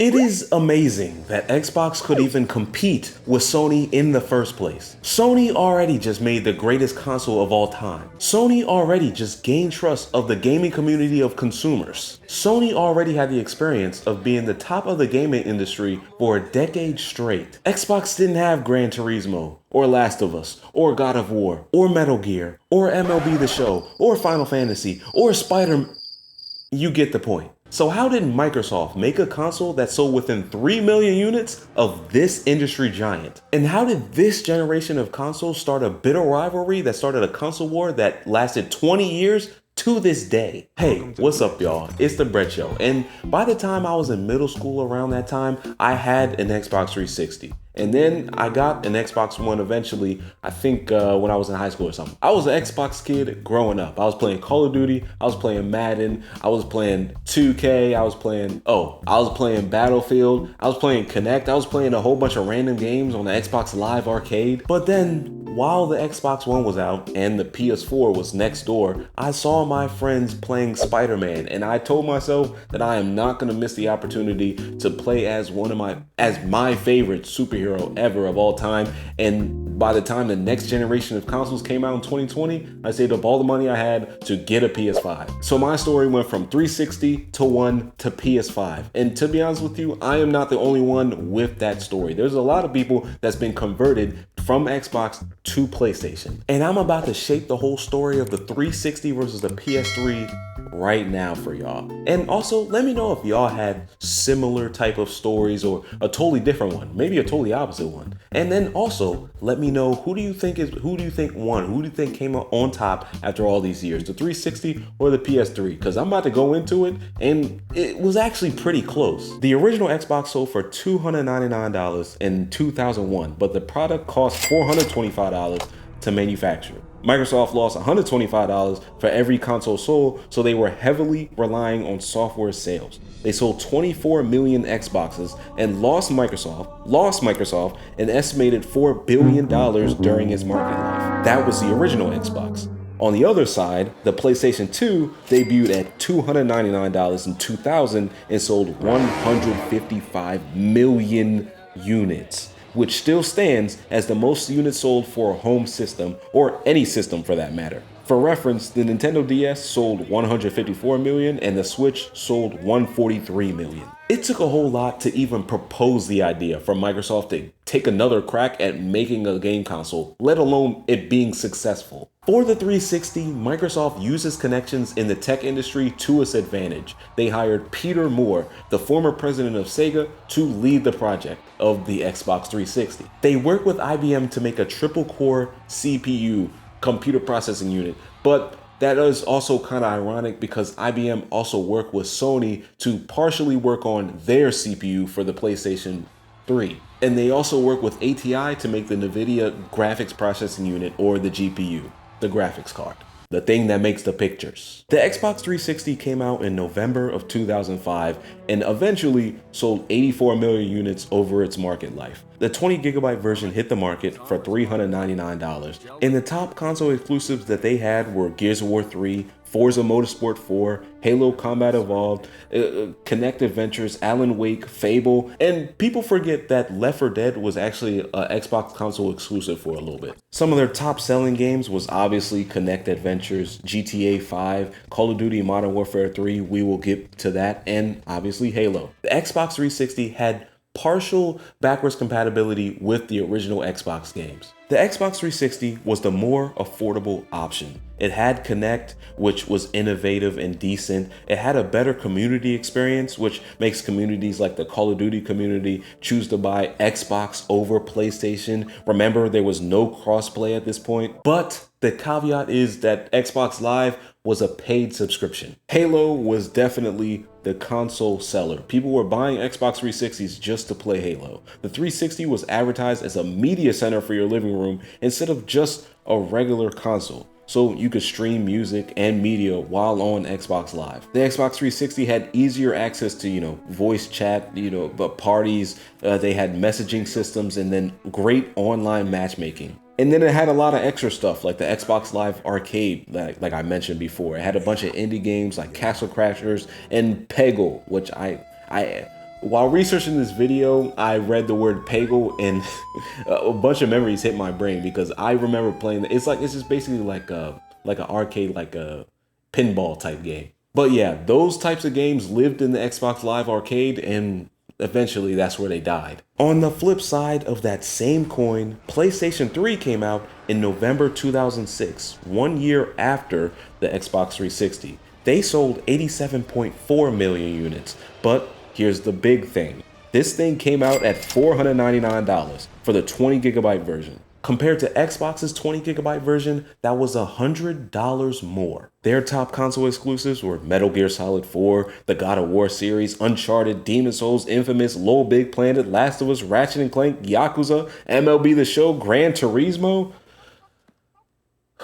It is amazing that Xbox could even compete with Sony in the first place. Sony already just made the greatest console of all time. Sony already just gained trust of the gaming community of consumers. Sony already had the experience of being the top of the gaming industry for a decade straight. Xbox didn't have Gran Turismo, or Last of Us, or God of War, or Metal Gear, or MLB The Show, or Final Fantasy, or Spider-Man. You get the point. So how did Microsoft make a console that sold within 3 million units of this industry giant? And how did this generation of consoles start a bitter rivalry that started a console war that lasted 20 years to this day? Hey, what's up y'all? It's the Brett Show. And by the time I was in middle school around that time, I had an Xbox 360. And then I got an Xbox One eventually, I think when I was in high school or something. I was an Xbox kid growing up. I was playing Call of Duty, I was playing Madden, I was playing 2K, I was playing Battlefield, I was playing Connect, I was playing a whole bunch of random games on the Xbox Live Arcade. But then while the Xbox One was out and the PS4 was next door, I saw my friends playing Spider-Man, and I told myself that I am not gonna miss the opportunity to play as my favorite superhero ever of all time. And by the time the next generation of consoles came out in 2020, I saved up all the money I had to get a PS5. So my story went from 360 to One to PS5. And to be honest with you, I am not the only one with that story. There's a lot of people that's been converted from Xbox to PlayStation. And I'm about to shape the whole story of the 360 versus the PS3 right now for y'all. And also let me know if y'all had similar type of stories or a totally different one, maybe a totally opposite one. And then also let me know who do you think won? Who do you think came out on top after all these years, the 360 or the PS3? Because I'm about to go into it and it was actually pretty close. The original Xbox sold for $299 in 2001, but the product cost $425 to manufacture. Microsoft lost $125 for every console sold, so they were heavily relying on software sales. They sold 24 million Xboxes and lost Microsoft an estimated $4 billion during its market life. That was the original Xbox. On the other side, the PlayStation 2 debuted at $299 in 2000 and sold 155 million units, which still stands as the most units sold for a home system, or any system for that matter. For reference, the Nintendo DS sold 154 million and the Switch sold 143 million. It took a whole lot to even propose the idea for Microsoft to take another crack at making a game console, let alone it being successful. For the 360, Microsoft uses connections in the tech industry to its advantage. They hired Peter Moore, the former president of Sega, to lead the project of the Xbox 360. They worked with IBM to make a triple-core CPU computer processing unit, but that is also kind of ironic because IBM also worked with Sony to partially work on their CPU for the PlayStation 3. And they also work with ATI to make the NVIDIA graphics processing unit, or the GPU, the graphics card, the thing that makes the pictures. The Xbox 360 came out in November of 2005 and eventually sold 84 million units over its market life. The 20 gigabyte version hit the market for $399, and the top console exclusives that they had were Gears of War 3, Forza Motorsport 4, Halo Combat Evolved, Kinect Adventures, Alan Wake, Fable, and people forget that Left 4 Dead was actually an Xbox console exclusive for a little bit. Some of their top selling games was obviously Kinect Adventures, GTA 5, Call of Duty Modern Warfare 3, we will get to that, and obviously Halo. The Xbox 360 had partial backwards compatibility with the original Xbox games. The Xbox 360 was the more affordable option. It had Kinect, which was innovative and decent. It had a better community experience, which makes communities like the Call of Duty community choose to buy Xbox over PlayStation. Remember, there was no crossplay at this point. But the caveat is that Xbox Live was a paid subscription. Halo was definitely the console seller. People were buying Xbox 360s just to play Halo. The 360 was advertised as a media center for your living room instead of just a regular console, so you could stream music and media while on Xbox Live. The Xbox 360 had easier access to, voice chat, but parties, they had messaging systems, and then great online matchmaking. And then it had a lot of extra stuff like the Xbox Live Arcade, like I mentioned before. It had a bunch of indie games like Castle Crashers and Peggle, which I While researching this video, I read the word Peggle and a bunch of memories hit my brain because I remember playing it's just basically like an arcade, like a pinball type game. But yeah, those types of games lived in the Xbox Live Arcade, and eventually that's where they died. On the flip side of that same coin, PlayStation 3 came out in November 2006, 1 year after the Xbox 360. They sold 87.4 million units, but here's the big thing. This thing came out at $499 for the 20GB version. Compared to Xbox's 20GB version, that was $100 more. Their top console exclusives were Metal Gear Solid 4, the God of War series, Uncharted, Demon's Souls, Infamous, Little Big Planet, Last of Us, Ratchet & Clank, Yakuza, MLB The Show, Gran Turismo.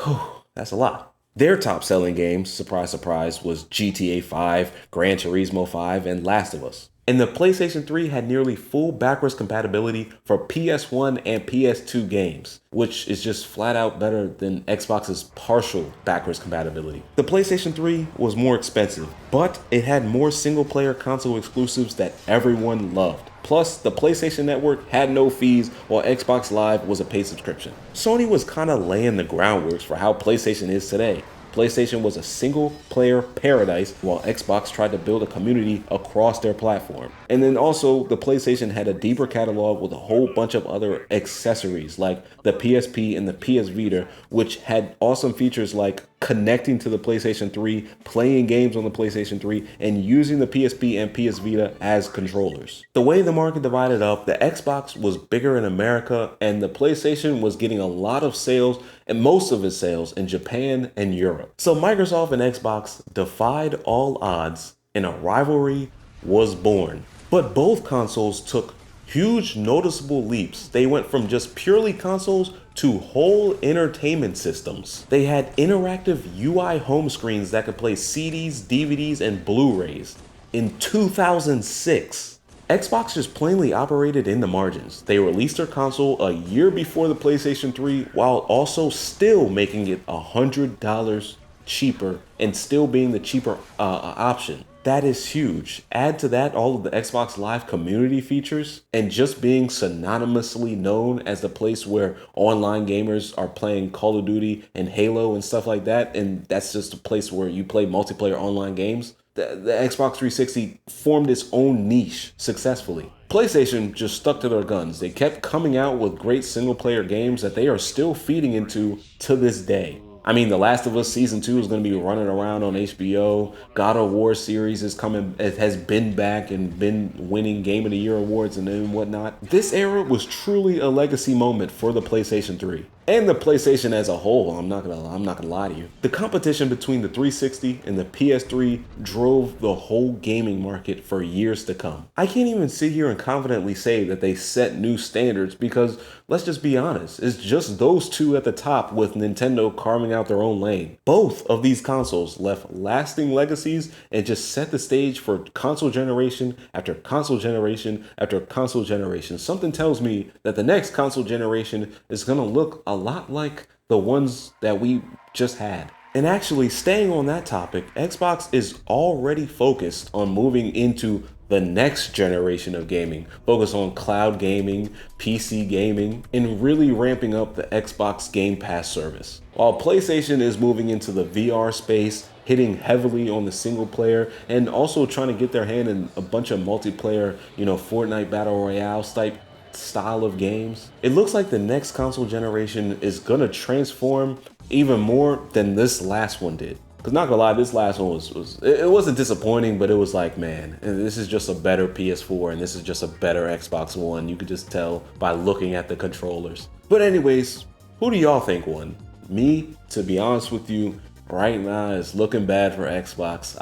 Whew, that's a lot. Their top selling games, surprise surprise, was GTA 5, Gran Turismo 5, and Last of Us. And the PlayStation 3 had nearly full backwards compatibility for PS1 and PS2 games, which is just flat out better than Xbox's partial backwards compatibility. The PlayStation 3 was more expensive, but it had more single player console exclusives that everyone loved. Plus, the PlayStation Network had no fees while Xbox Live was a paid subscription. Sony was kind of laying the groundwork for how PlayStation is today. PlayStation was a single-player paradise while Xbox tried to build a community across their platform. And then also, the PlayStation had a deeper catalog with a whole bunch of other accessories like the PSP and the PS Vita, which had awesome features like connecting to the PlayStation 3, playing games on the PlayStation 3, and using the PSP and PS Vita as controllers. The way the market divided up, the Xbox was bigger in America, and the PlayStation was getting a lot of sales, and most of its sales, in Japan and Europe. So Microsoft and Xbox defied all odds, and a rivalry was born. But both consoles took huge noticeable leaps. They went from just purely consoles to whole entertainment systems. They had interactive UI home screens that could play CDs, DVDs, and Blu-rays. In 2006, Xbox just plainly operated in the margins. They released their console a year before the PlayStation 3 while also still making it $100 cheaper and still being the cheaper option. That is huge. Add to that all of the Xbox Live community features and just being synonymously known as the place where online gamers are playing Call of Duty and Halo and stuff like that. And that's just a place where you play multiplayer online games. The Xbox 360 formed its own niche successfully. PlayStation just stuck to their guns. They kept coming out with great single player games that they are still feeding into to this day. I mean, The Last of Us Season 2 is going to be running around on HBO. God of War series is coming, it has been back and been winning Game of the Year awards and whatnot. This era was truly a legacy moment for the PlayStation 3. And the PlayStation as a whole, I'm not gonna lie to you. The competition between the 360 and the PS3 drove the whole gaming market for years to come. I can't even sit here and confidently say that they set new standards because, let's just be honest, it's just those two at the top with Nintendo carving out their own lane. Both of these consoles left lasting legacies and just set the stage for console generation after console generation after console generation. Something tells me that the next console generation is gonna look a lot like the ones that we just had. And actually, staying on that topic, Xbox is already focused on moving into the next generation of gaming, focus on cloud gaming, PC gaming, and really ramping up the Xbox Game Pass service. While PlayStation is moving into the VR space, hitting heavily on the single player, and also trying to get their hand in a bunch of multiplayer, Fortnite Battle Royale type style of games. It looks like the next console generation is gonna transform even more than this last one did. Cause not gonna lie, this last one it wasn't disappointing, but it was like, man, this is just a better PS4 and this is just a better Xbox One. You could just tell by looking at the controllers. But anyways, who do y'all think won? Me, to be honest with you, right now it's looking bad for Xbox.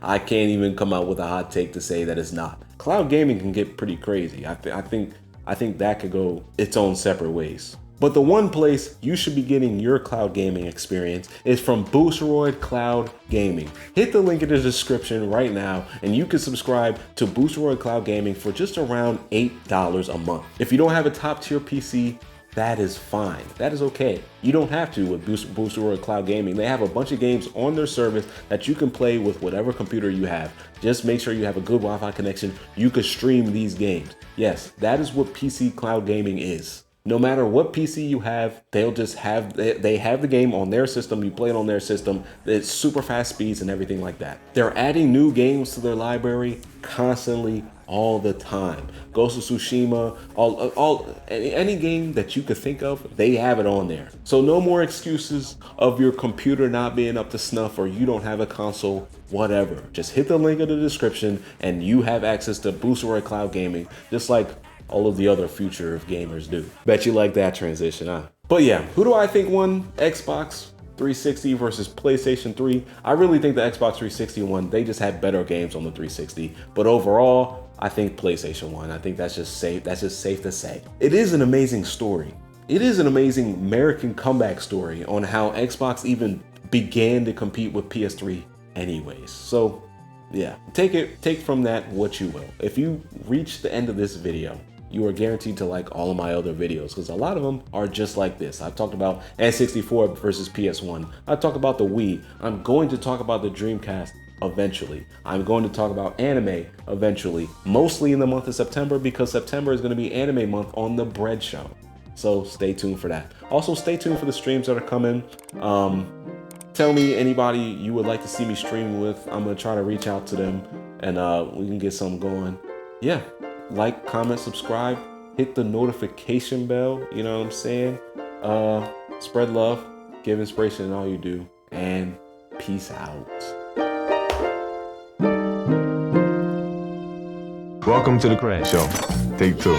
I can't even come out with a hot take to say that it's not. Cloud gaming can get pretty crazy. I think that could go its own separate ways. But the one place you should be getting your cloud gaming experience is from BOOSTEROID Cloud Gaming. Hit the link in the description right now and you can subscribe to BOOSTEROID Cloud Gaming for just around $8 a month. If you don't have a top tier PC, that is fine. That is okay. You don't have to with BOOSTEROID Cloud Gaming. They have a bunch of games on their service that you can play with whatever computer you have. Just make sure you have a good Wi-Fi connection. You can stream these games. Yes, that is what PC cloud gaming is. No matter what PC you have, they'll just have, they have the game on their system, you play it on their system, it's super fast speeds and everything like that. They're adding new games to their library constantly, all the time. Ghost of Tsushima, any game that you could think of, they have it on there. So no more excuses of your computer not being up to snuff or you don't have a console, whatever. Just hit the link in the description and you have access to BOOSTEROID Cloud Gaming, just like all of the other future of gamers do. Bet you like that transition, huh? But yeah, who do I think won Xbox 360 versus PlayStation 3? I really think the Xbox 360 won. They just had better games on the 360. But overall, I think PlayStation won. I think that's just safe. That's just safe to say. It is an amazing story. It is an amazing American comeback story on how Xbox even began to compete with PS3 anyways. So yeah, take from that what you will. If you reach the end of this video, you are guaranteed to like all of my other videos because a lot of them are just like this. I've talked about N64 versus PS1. I've talked about the Wii. I'm going to talk about the Dreamcast eventually. I'm going to talk about anime eventually, mostly in the month of September because September is going to be anime month on the Bread Show. So stay tuned for that. Also stay tuned for the streams that are coming. Tell me anybody you would like to see me stream with. I'm going to try to reach out to them and we can get something going. Yeah. Like, comment, subscribe, hit the notification bell, you know what I'm saying? Spread love, give inspiration in all you do, and peace out. Welcome to the Crash Show. Take 2.